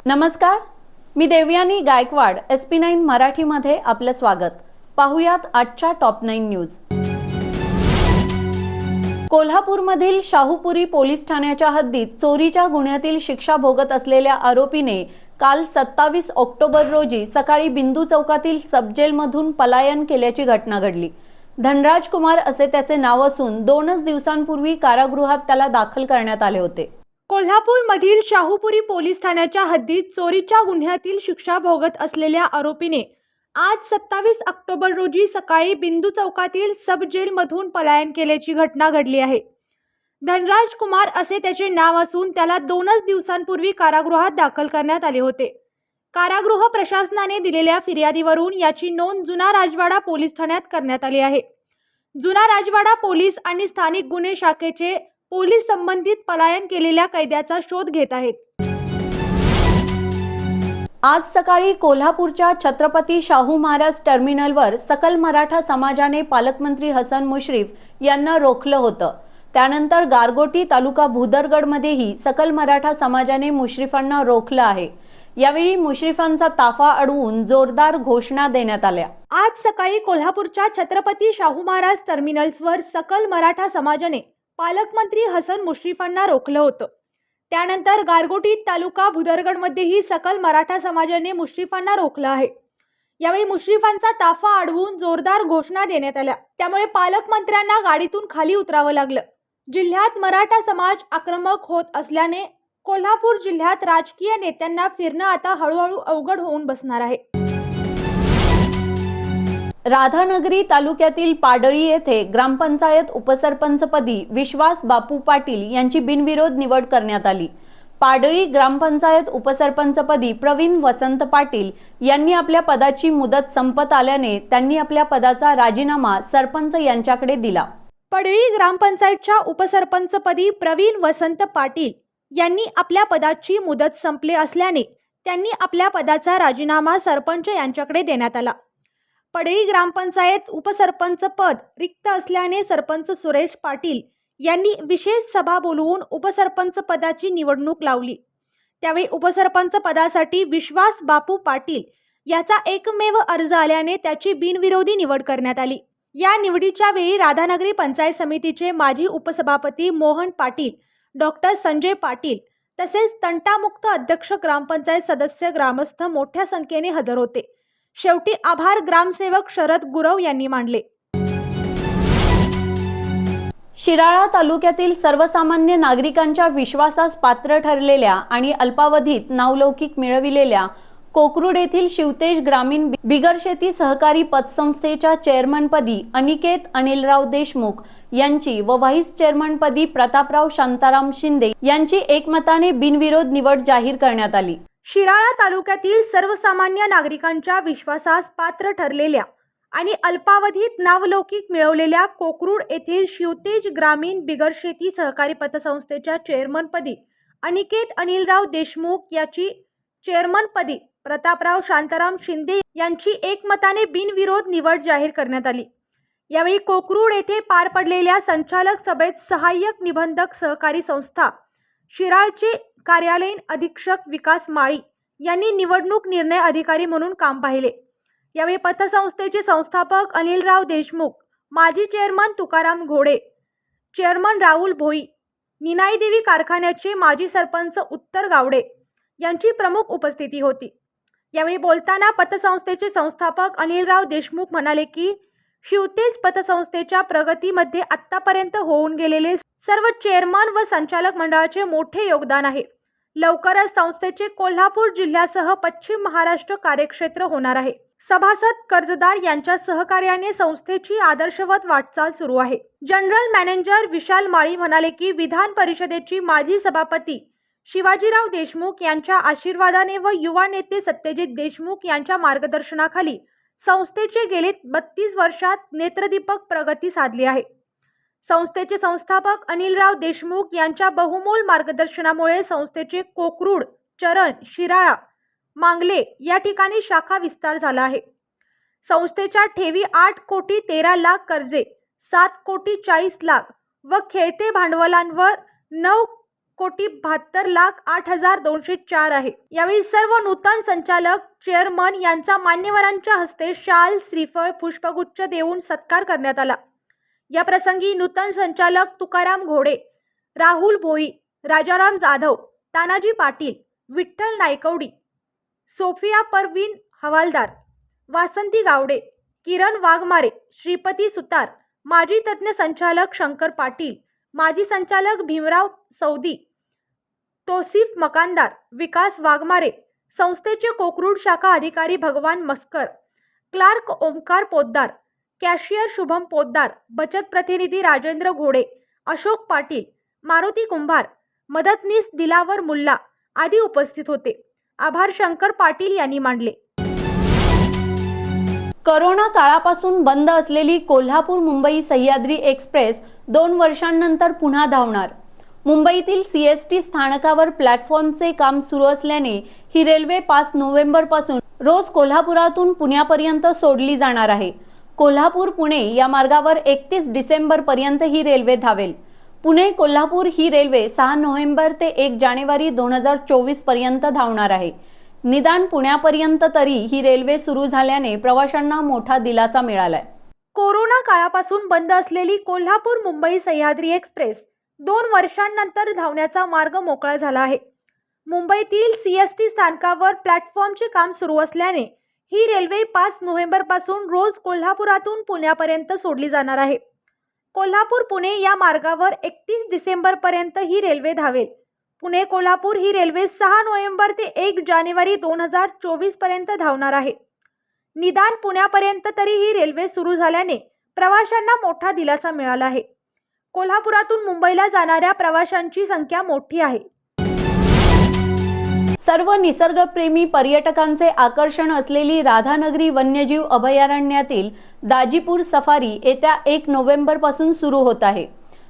नमस्कार, मी देवयानी गायकवाड SP9 मराठीमध्ये आपलं स्वागत. पाहुयात आजच्या टॉप 9 न्यूज. कोल्हापूरमधील शाहूपुरी पोलीस ठाण्याच्या हद्दीत चोरीच्या गुन्ह्यातील शिक्षा भोगत असलेल्या आरोपीने काल 27 ऑक्टोबर रोजी सकाळी बिंदू चौकातील सबजेलमधून पलायन केल्याची घटना घडली. धनराज कुमार असे त्याचे नाव असून 2 दिवसांपूर्वी कारागृहात त्याला दाखल करण्यात आले होते. कोल्हापूरमधील शाहूपुरी पोलीस ठाण्याच्या हद्दीत चोरीच्या गुन्ह्यातील शिक्षा भोगत असलेल्या आरोपीने आज 27 ऑक्टोबर रोजी सकाळी बिंदू चौकातील सब जेलमधून पलायन केल्याची घटना घडली आहे. धनराज कुमार असे त्याचे नाव असून त्याला 2 दिवसांपूर्वी कारागृहात दाखल करण्यात आले होते. कारागृह प्रशासनाने दिलेल्या फिर्यादीवरून याची नोंद जुना राजवाडा पोलीस ठाण्यात करण्यात आली आहे. जुना राजवाडा पोलीस आणि स्थानिक गुन्हे शाखेचे पोलीस संबंधित पलायन केलेल्या कैद्याचा शोध घेत आहेत. आज सकाळी कोल्हापूरच्या छत्रपती शाहू महाराज टर्मिनलवर सकल मराठा समाजाने पालकमंत्री हसन मुश्रीफ यांना रोखलं होतं. त्यानंतर गारगोटी तालुका भुदरगडमध्येही सकल मराठा समाजाने मुश्रीफांना रोखलं आहे. यावेळी मुश्रीफांचा ताफा अडवून जोरदार घोषणा देण्यात आल्या. आज सकाळी कोल्हापूरच्या छत्रपती शाहू महाराज टर्मिनल्सवर सकल मराठा समाजाने पालकमंत्री हसन मुश्रीफांना रोखलं होतं. त्यानंतर गारगोटी तालुका भुदरगडमध्येही सकल मराठा समाजाने मुश्रीफांना रोखलं आहे. यावेळी मुश्रीफांचा ताफा अडवून जोरदार घोषणा देण्यात आल्या. त्यामुळे पालकमंत्र्यांना गाडीतून खाली उतरावं लागलं. जिल्ह्यात मराठा समाज आक्रमक होत असल्याने कोल्हापूर जिल्ह्यात राजकीय नेत्यांना फिरणं आता हळूहळू अवघड होऊन बसणार आहे. राधानगरी तालुक्यातील पाडळी येथे ग्रामपंचायत उपसरपंचपदी विश्वास बापू पाटील यांची बिनविरोध निवड करण्यात आली. पाडळी ग्रामपंचायत उपसरपंचपदी प्रवीण वसंत पाटील यांनी आपल्या पदाची मुदत संपत आल्याने त्यांनी आपल्या पदाचा राजीनामा सरपंच यांच्याकडे दिला. पाडळी ग्रामपंचायतच्या उपसरपंचपदी प्रवीण वसंत पाटील यांनी आपल्या पदाची मुदत संपली असल्याने त्यांनी आपल्या पदाचा राजीनामा सरपंच यांच्याकडे देण्यात आला. पाडळी ग्रामपंचायत उपसरपंच पद रिक्त असल्याने सरपंच सुरेश पाटील यांनी विशेष सभा बोलवून उपसरपंच पदाची निवडणूक लावली. त्यावेळी उपसरपंच पदासाठी विश्वास बापू पाटील याचा एकमेव अर्ज आल्याने त्याची बिनविरोधी निवड करण्यात आली. या निवडीच्या वेळी राधानगरी पंचायत समितीचे माजी उपसभापती मोहन पाटील, डॉक्टर संजय पाटील तसेच तंटामुक्त अध्यक्ष ग्रामपंचायत सदस्य ग्रामस्थ मोठ्या संख्येने हजर होते. शेवटी आभार ग्रामसेवक शरद गुरव यांनी मानले. शिराळा तालुक्यातील सर्वसामान्य नागरिकांच्या विश्वासास पात्र ठरलेल्या आणि अल्पावधीत नावलौकिक मिळविलेल्या कोकरूड येथील शिवतेज ग्रामीण बिगर शेती सहकारी पतसंस्थेच्या चेअरमनपदी अनिकेत अनिलराव देशमुख यांची व व्हाईस चेअरमनपदी प्रतापराव शांताराम शिंदे यांची एकमताने बिनविरोध निवड जाहीर करण्यात आली. शिराळा तालुक्यातील सर्वसामान्य नागरिकांच्या विश्वासास पात्र ठरलेल्या आणि अल्पावधीत नावलौकिक मिळवलेल्या कोकरूड येथील शिवतेज ग्रामीण बिगर शेती सहकारी पतसंस्थेच्या चेअरमनपदी अनिकेत अनिलराव देशमुख याची चेअरमनपदी प्रतापराव शांताराम शिंदे यांची एकमताने बिनविरोध निवड जाहीर करण्यात आली. यावेळी कोकरूड येथे पार पडलेल्या संचालक सभेत सहाय्यक निबंधक सहकारी संस्था शिराळचे कार्यालयीन अधीक्षक विकास माळी यांनी निवडणूक निर्णय अधिकारी म्हणून काम पाहिले. यावेळी पतसंस्थेचे संस्थापक अनिलराव देशमुख, माजी चेअरमन तुकाराम घोडे, चेअरमन राहुल भोई, निनाईदेवी कारखान्याचे माजी सरपंच उत्तर गावडे यांची प्रमुख उपस्थिती होती. यावेळी बोलताना पतसंस्थेचे संस्थापक अनिलराव देशमुख म्हणाले की शिवतेज पतसंस्थेच्या प्रगतीमध्ये आत्तापर्यंत होऊन गेलेले सर्व चेअरमन व संचालक मंडळाचे मोठे योगदान आहे. लवकरच संस्थेचे कोल्हापूर जिल्ह्यासह पश्चिम महाराष्ट्र कार्यक्षेत्र होणार आहे. सभासद कर्जदार यांच्या सहकार्याने संस्थेची आदर्शवत वाटचाल सुरू आहे. जनरल मॅनेजर विशाल माळी म्हणाले की विधान परिषदेची माजी सभापती शिवाजीराव देशमुख यांच्या आशीर्वादाने व युवा नेते सत्यजित देशमुख यांच्या मार्गदर्शनाखाली संस्थेचे गेले 32 वर्षात नेत्रदीपक प्रगती साधली आहे. संस्थेचे संस्थापक अनिलराव देशमुख यांच्या बहुमोल मार्गदर्शनामुळे संस्थेचे कोकरूड, चरण, शिराळा, मांगले या ठिकाणी शाखा विस्तार झाला आहे. संस्थेच्या ठेवी 8 कोटी 13 लाख कर्जे, 7 कोटी 40 लाख व खेळते भांडवलांवर 9 1,72,08,204 आहे। यावेळी सर्व नूतन संचालक, चेअरमन यांचा मान्यवरांच्या हस्ते शाल, श्रीफळ, पुष्पगुच्छ देऊन सत्कार करण्यात आला। या प्रसंगी नूतन संचालक तुकाराम घोडे, राहुल भोई, राजाराम जाधव, तानाजी पाटील, विठ्ठल नायकवडी, सोफिया परवीन हवालदार, वासंती गावडे, किरण वाघमारे, श्रीपती सुतार, माजी तज्ञ संचालक शंकर पाटील, माजी संचालक भीमराव सौदी, तौसिफ मकानदार, विकास वाघमारे, संस्थेचे कोकरूड शाखा अधिकारी भगवान मस्कर, क्लार्क ओमकार पोद्दार, कॅशियर शुभम पोद्दार, बचत प्रतिनिधी राजेंद्र घोडे, अशोक पाटील, मारुती कुंभार, मदतनीस दिलावर मुल्ला आदी उपस्थित होते। आभार शंकर पाटील यांनी मानले। करोना काळापासून बंद असलेली कोल्हापूर मुंबई सह्याद्री एक्सप्रेस 2 वर्षांनंतर पुन्हा धावणार। मुंबईतील CST स्थानकावर प्लॅटफॉर्मचे काम सुरू असल्याने ही रेल्वे 5 नोव्हेंबर पासून रोज कोल्हापुरातून पुण्यापर्यंत सोडली जाणार आहे। कोल्हापूर पुणे या मार्गावर 31 डिसेंबर पर्यंत ही रेल्वे धावेल। पुणे कोल्हापूर ही रेल्वे 6 नोव्हेंबर ते 1 जानेवारी 2024 पर्यंत धावणार आहे। निदान पुण्यापर्यंत तरी ही रेल्वे सुरू झाल्याने प्रवाशांना मोठा दिलासा मिळालाय। कोरोना काळापासून बंद असलेली कोल्हापूर मुंबई सह्याद्री एक्सप्रेस 2 वर्षांनंतर धावण्याचा मार्ग मोकळा झाला आहे। मुंबईतील CST स्थानकावर प्लॅटफॉर्मचे काम सुरू असल्याने ही रेल्वे 5 नोव्हेंबर पासून रोज कोल्हापुरातून पुण्यापर्यंत सोडली जाणार आहे। कोल्हापूर पुणे या मार्गावर 31 डिसेंबर पर्यंत ही रेल्वे धावेल। पुणे कोल्हापूर ही रेल्वे 6 नोव्हेंबर ते 1 जानेवारी 2024 पर्यंत धावणार आहे। निदान पुण्यापर्यंत तरी ही रेल्वे सुरू झाल्याने प्रवाशांना मोठा दिलासा मिळाला आहे। कोल्हापुरातून मुंबईला जाणाऱ्या प्रवाशांची संख्या मोठी आहे। सर्व निसर्गप्रेमी पर्यटकांचे आकर्षण असलेली राधानगरी वन्यजीव अभयारण्यातील दाजीपूर सफारी येत्या 1 नोव्हेंबर पासून सुरू होत आहे।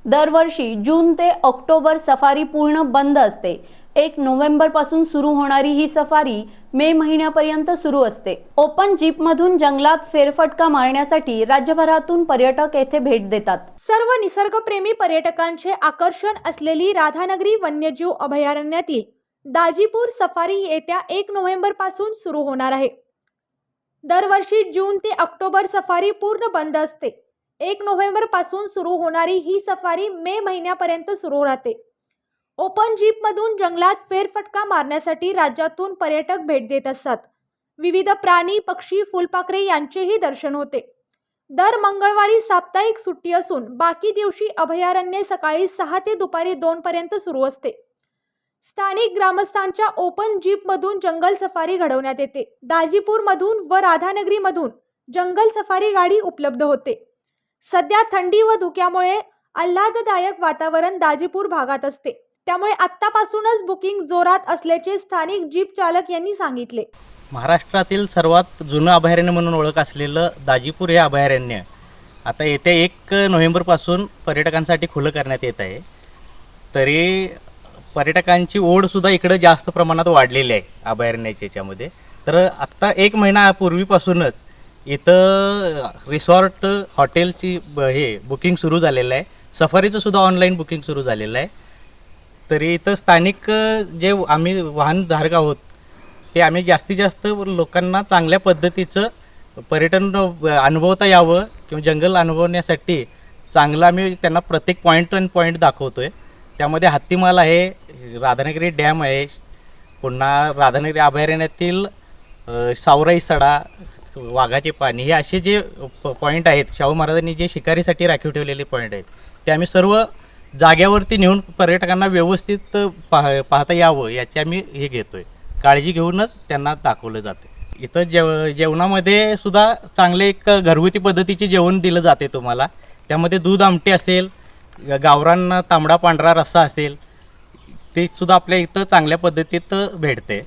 दरवर्षी जून ते ऑक्टोबर सफारी पूर्ण बंद असते। 1 नोव्हेंबर पासून सुरू होणारी ही सफारी मे महिन्यापर्यंत सुरू असते। ओपन जीपमधून जंगलात फेरफटका मारण्यासाठी राज्यभरातून पर्यटक येथे भेट देतात। सर्व निसर्गप्रेमी पर्यटकांचे आकर्षण असलेली राधानगरी वन्यजीव अभयारण्यातील दाजीपूर सफारी येत्या 1 नोव्हेंबर पासून सुरू होणार आहे। दरवर्षी जून ते ऑक्टोबर सफारी पूर्ण बंद असते। 1 नोव्हेंबर पासून सुरू होणारी ही सफारी मे महिन्यापर्यंत सुरू राहते। ओपन जीपमधून जंगलात फेरफटका मारण्यासाठी राज्यातून पर्यटक भेट देत असतात। विविध प्राणी, पक्षी, फुलपाखरे यांचेही दर्शन होते। दर मंगळवारी साप्ताहिक सुट्टी असून बाकी दिवशी अभयारण्य सकाळी 6 ते दुपारी 2 पर्यंत सुरू असते। स्थानिक ग्रामस्थांच्या ओपन जीपमधून जंगल सफारी घडवण्यात येते। दाजीपूरमधून व राधानगरीमधून जंगल सफारी गाडी उपलब्ध होते। सध्या थंडी व धुक्यामुळे आल्हाददायक वातावरण दाजीपूर भागात असते, त्यामुळे आत्तापासूनच बुकिंग जोरात असल्याचे स्थानिक जीप चालक यांनी सांगितले। महाराष्ट्रातील सर्वात जुनं अभयारण्य म्हणून ओळख असलेलं दाजीपूर हे अभयारण्य आता येत्या 1 नोव्हेंबरपासून पर्यटकांसाठी खुलं करण्यात येत आहे। तरी पर्यटकांची ओढसुद्धा इकडं जास्त प्रमाणात वाढलेली आहे अभयारण्याच्या याच्यामध्ये। तर आत्ता 1 महिन्यापूर्वीपासूनच इथं रिसॉर्ट हॉटेलची बुकिंग सुरू झालेलं आहे। सफारीचं सुद्धा ऑनलाईन बुकिंग सुरू झालेलं आहे। तरी इथं स्थानिक जे आम्ही वाहनधारक आहोत ते आम्ही जास्तीत जास्त लोकांना चांगल्या पद्धतीचं पर्यटन अनुभवता यावं किंवा जंगल अनुभवण्यासाठी चांगलं आम्ही त्यांना प्रत्येक पॉईंट दाखवतो आहे। त्यामध्ये हत्तीमाल आहे, राधानगरी डॅम आहे, पुन्हा राधानगरी अभयारण्यातील सावराई सडा, वाघाचे पाणी, हे असे जे पॉईंट आहेत, शाहू महाराजांनी जे शिकारीसाठी राखीव ठेवलेले पॉईंट आहेत ते आम्ही सर्व जाग्यावरती नेऊन पर्यटकांना व्यवस्थित पाहता यावं याची आम्ही हे घेतो आहे, काळजी घेऊनच त्यांना दाखवलं जाते। इथं जेवणामध्ये सुद्धा चांगले एक घरगुती पद्धतीचे जेवण दिलं जाते तुम्हाला। त्यामध्ये दूध आमटी असेल, गावरान तांबडा पांढरा रस्सा असेल, ते सुद्धा आपल्या इथं चांगल्या पद्धतीत भेटते।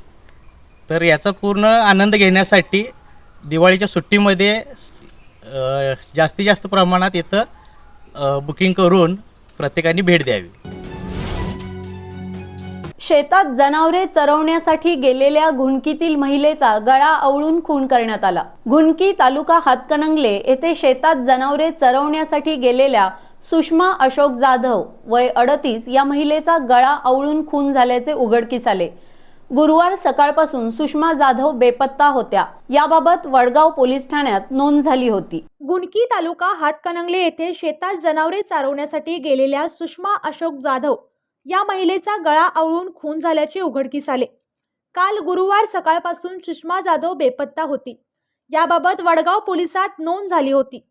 तर याचा पूर्ण आनंद घेण्यासाठी दिवाळीच्या सुट्टीमध्ये जास्तीत जास्त प्रमाणात इथं बुकिंग करून प्रत्येकाने भेट द्यावी। शेतात जनावरे चरवण्यासाठी गेलेल्या घुणकीतील महिलेचा गळा आवळून खून करण्यात आला। घुणकी तालुका हातकणंगले येथे शेतात जनावरे चरवण्यासाठी गेलेल्या सुषमा अशोक जाधव वय 38 या महिलेचा गळा आवळून खून झाल्याचे उघडकीस आले। गुरुवार सकाळपासून सुषमा जाधव बेपत्ता होत्या। याबाबत वडगाव पोलीस ठाण्यात नोंद झाली होती। गुणकी तालुका हातकणंगले येथे शेतात जनावरे चारवण्यासाठी गेलेल्या सुषमा अशोक जाधव या महिलेचा गळा आवळून खून झाल्याचे उघडकीस आले। काल गुरुवार सकाळपासून सुषमा जाधव बेपत्ता होती। याबाबत वडगाव पोलिसात नोंद झाली होती।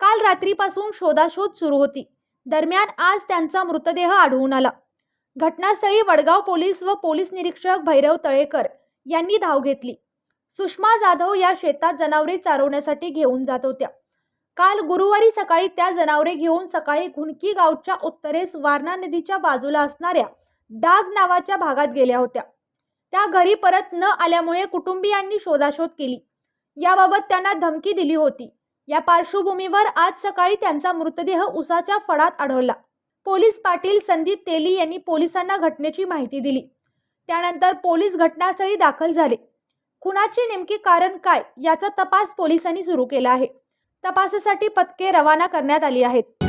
काल रात्रीपासून शोधाशोध सुरू होती। दरम्यान आज त्यांचा मृतदेह आढळून आला। घटनास्थळी वडगाव पोलीस व पोलीस निरीक्षक भैरव तळेकर यांनी धाव घेतली। सुषमा जाधव या शेतात जनावरे चारवण्यासाठी घेऊन जात होत्या। काल गुरुवारी सकाळी त्या जनावरे घेऊन सकाळी घुणकी गावच्या उत्तरेस वारणा नदीच्या बाजूला असणाऱ्या डाग नावाच्या भागात गेल्या होत्या। त्या घरी परत न आल्यामुळे कुटुंबियांनी शोधाशोध केली। याबाबत त्यांना धमकी दिली होती। या पार्श्वभूमीवर आज सकाळी त्यांचा मृतदेह उसाच्या फडात आढळला। पोलीस पाटील संदीप तेली यांनी पोलिसांना घटनेची माहिती दिली। त्यानंतर पोलीस घटनास्थळी दाखल झाले। खुनाचे नेमके कारण काय याचा तपास पोलिसांनी सुरू केला आहे। तपासासाठी पथके रवाना करण्यात आली आहेत।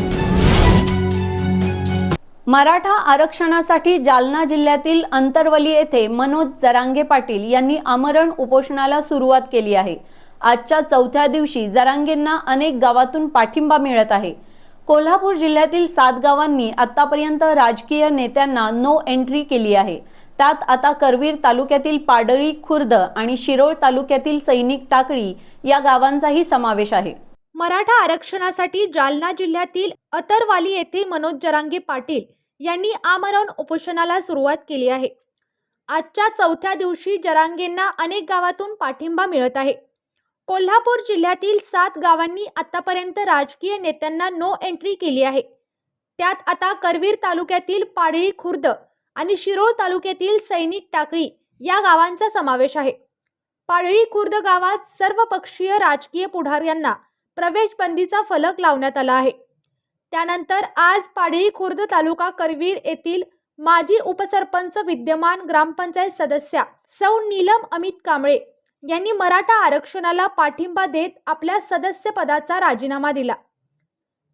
मराठा आरक्षणासाठी जालना जिल्ह्यातील अंतरवली येथे मनोज जरांगे पाटील यांनी आमरण उपोषणाला सुरुवात केली आहे। आजच्या चौथ्या दिवशी जरांगेंना अनेक गावातून पाठिंबा मिळत आहे। कोल्हापूर जिल्ह्यातील 7 गावांनी आतापर्यंत राजकीय नेत्यांना नो एंट्री केली आहे। त्यात आता करवीर तालुक्यातील पाडळी खुर्द आणि शिरोळ तालुक्यातील सैनिक टाकळी या गावांचाही समावेश आहे। मराठा आरक्षणासाठी जालना जिल्ह्यातील अतरवाली येथे मनोज जरांगे पाटील यांनी आमरण उपोषणाला सुरुवात केली आहे। आजच्या चौथ्या दिवशी जरांगेंना अनेक गावातून पाठिंबा मिळत आहे। कोल्हापूर जिल्ह्यातील 7 गावांनी आतापर्यंत राजकीय नेत्यांना नो एंट्री केली आहे। त्यात आता करवीर तालुक्यातील पाडळी खुर्द आणि शिरोळ तालुक्यातील सैनिक टाकळी या गावांचा समावेश आहे। पाडळी खुर्द गावात सर्वपक्षीय राजकीय पुढाऱ्यांना प्रवेश बंदीचा फलक लावण्यात आला आहे। त्यानंतर आज पाडळी खुर्द तालुका करवीर येथील माजी उपसरपंच विद्यमान ग्रामपंचायत सदस्या सौ नीलम अमित कांबळे यांनी मराठा आरक्षणाला पाठिंबा देत आपल्या सदस्यपदाचा राजीनामा दिला।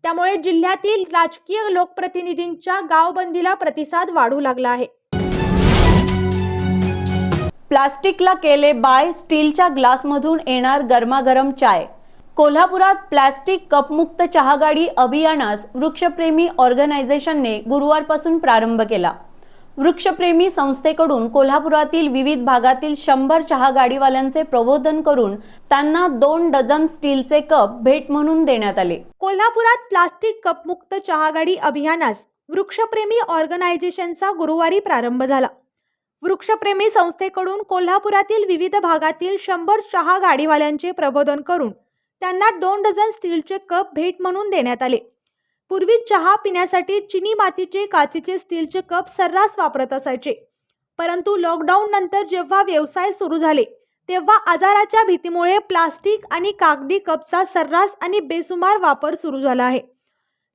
त्यामुळे जिल्ह्यातील राजकीय लोकप्रतिनिधींच्या गावबंदीला प्रतिसाद वाढू लागला आहे। प्लास्टिकला केले बाय, स्टीलच्या ग्लासमधून येणार गरमागरम चाय। कोल्हापुरात प्लास्टिक कपमुक्त चहागाडी अभियानास वृक्षप्रेमी ऑर्गनायझेशनने गुरुवारपासून प्रारंभ केला। वृक्षप्रेमी संस्थेकडून कोल्हापुरातील विविध भागातील 100 चहागाडीवाल्यांचे प्रबोधन करून त्यांना 2 डझन स्टीलचे कप भेट म्हणून देण्यात आले। कोल्हापुरात प्लास्टिक कपमुक्त चहागाडी अभियानास वृक्षप्रेमी ऑर्गनायझेशनचा गुरुवारी प्रारंभ झाला। वृक्षप्रेमी संस्थेकडून कोल्हापुरातील विविध भागातील 100 चहागाडीवाल्यांचे प्रबोधन करून त्यांना 2 डझन स्टीलचे कप भेट म्हणून देण्यात आले। पूर्वी चहा पिण्यासाठी चिनी मातीचे, काचेचे, स्टीलचे कप सर्रास वापरत असायचे। परंतु लॉकडाऊन नंतर जेव्हा व्यवसाय सुरू झाले तेव्हा आजाराच्या भीतीमुळे प्लास्टिक आणि कागदी कपचा सर्रास आणि बेसुमार वापर सुरू झाला आहे।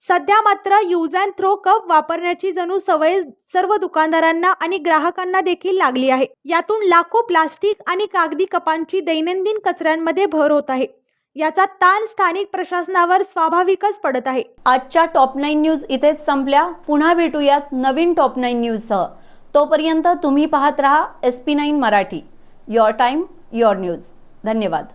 सध्या मात्र यूज अँड थ्रो कप वापरण्याची जणू सवय सर्व दुकानदारांना आणि ग्राहकांना देखील लागली आहे। यातून लाखो प्लास्टिक आणि कागदी कपांची दैनंदिन कचऱ्यांमध्ये भर होत आहे। याचा ताण स्थानिक प्रशासनावर स्वाभाविकच पडत आहे। आजच्या टॉप 9 न्यूज इथेच संपल्या। पुन्हा भेटूयात नवीन टॉप 9 न्यूजसह। तोपर्यंत तुम्ही पाहत रहा SP9 Marathi. Your time your news. धन्यवाद।